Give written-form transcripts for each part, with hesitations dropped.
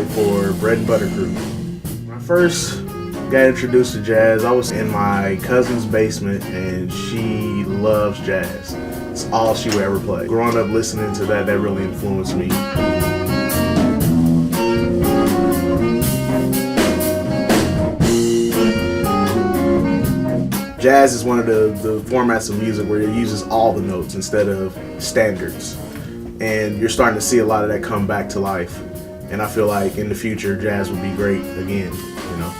play for Bred and Butta crew. When I first got introduced to jazz, I was in my cousin's basement and she loves jazz. It's all she would ever play. Growing up listening to that really influenced me. Jazz is one of the formats of music where it uses all the notes instead of standards. And you're starting to see a lot of that come back to life. And I feel like in the future, jazz will be great again, you know.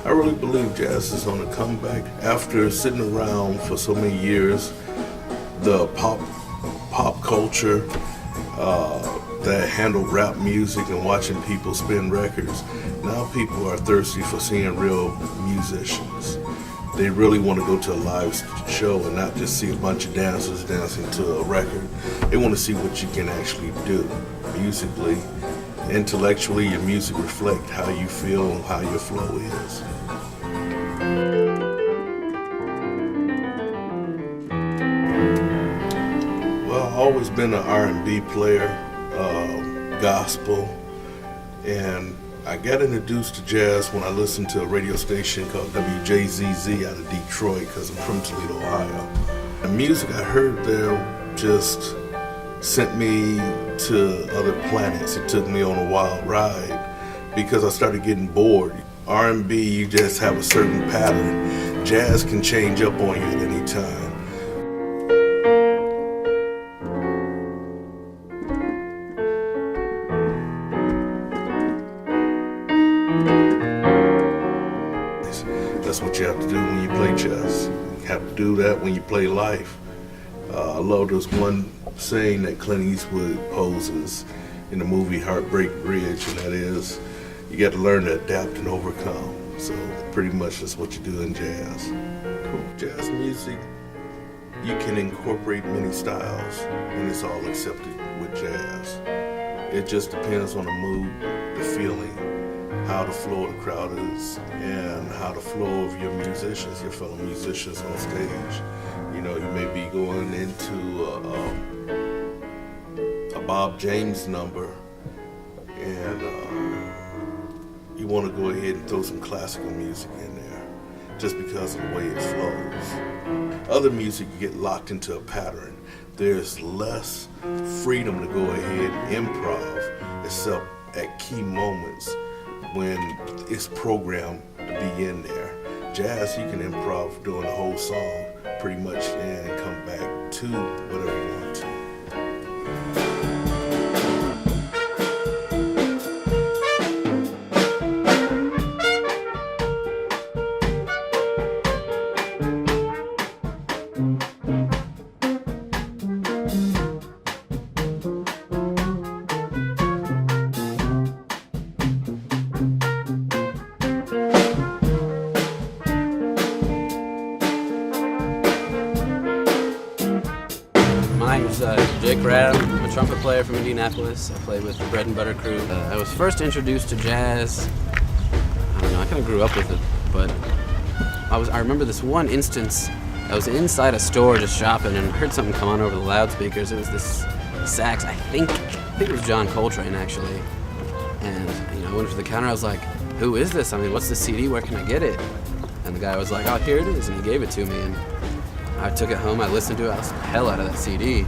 I really believe jazz is on a comeback after sitting around for so many years. The pop culture that handled rap music and watching people spin records. Now people are thirsty for seeing real musicians. They really want to go to a live show and not just see a bunch of dancers dancing to a record. They want to see what you can actually do musically. Intellectually, your music reflects how you feel and how your flow is. Well, I've always been an R&B player, gospel, and I got introduced to jazz when I listened to a radio station called WJZZ out of Detroit because I'm from Toledo, Ohio. The music I heard there just sent me to other planets. It took me on a wild ride because I started getting bored. R&B, you just have a certain pattern. Jazz can change up on you at any time. That's what you have to do when you play chess. You have to do that when you play life. I love this one saying that Clint Eastwood poses in the movie Heartbreak Bridge, and that is, you got to learn to adapt and overcome. So pretty much that's what you do in jazz. Jazz music, you can incorporate many styles, and it's all accepted with jazz. It just depends on the mood, the feeling, how the flow of the crowd is, and how the flow of your musicians, your fellow musicians on stage. You know, you may be going into a Bob James number, and you want to go ahead and throw some classical music in there, just because of the way it flows. Other music, you get locked into a pattern. There's less freedom to go ahead and improv, except at key moments when it's programmed to be in there. Jazz, you can improv during the whole song pretty much and come back to whatever you want to. My name's Rabb. I'm a trumpet player from Indianapolis. I play with the Bred and Butta crew. I was first introduced to jazz, I don't know, I kind of grew up with it, but I remember this one instance. I was inside a store just shopping and heard something come on over the loudspeakers. It was this sax, I think it was John Coltrane actually. And I went to the counter, I was like, who is this? I mean, what's the CD? Where can I get it? And the guy was like, oh, here it is, and he gave it to me. And I took it home, I listened to it, I was the hell out of that CD.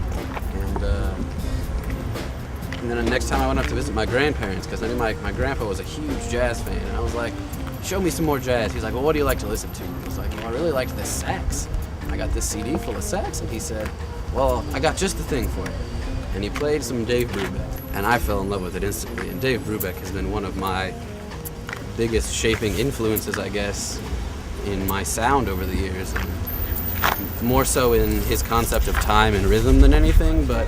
And then the next time I went up to visit my grandparents, because I knew my grandpa was a huge jazz fan, and I was like, show me some more jazz. He's like, well, what do you like to listen to? I was like, well, I really liked this sax. I got this CD full of sax, and he said, well, I got just the thing for you. And he played some Dave Brubeck, and I fell in love with it instantly. And Dave Brubeck has been one of my biggest shaping influences, I guess, in my sound over the years. And more so in his concept of time and rhythm than anything, but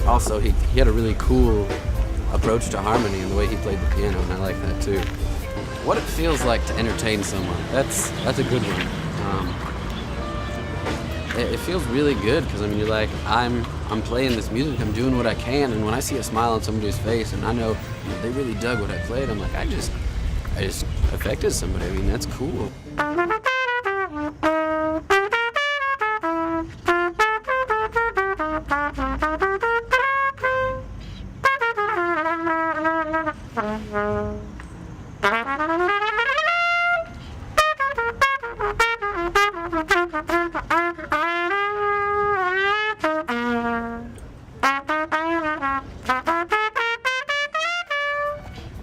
also he had a really cool approach to harmony and the way he played the piano, and I like that too. What it feels like to entertain someone, that's a good one. it feels really good because I mean, you're like, I'm playing this music, I'm doing what I can, and when I see a smile on somebody's face, and I know, you know, they really dug what I played, I'm like, I just affected somebody. I mean, that's cool.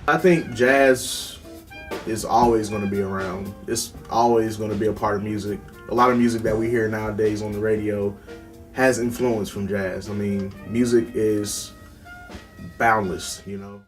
I think jazz is always going to be around. It's always going to be a part of music. A lot of music that we hear nowadays on the radio has influence from jazz. I mean, music is boundless, you know.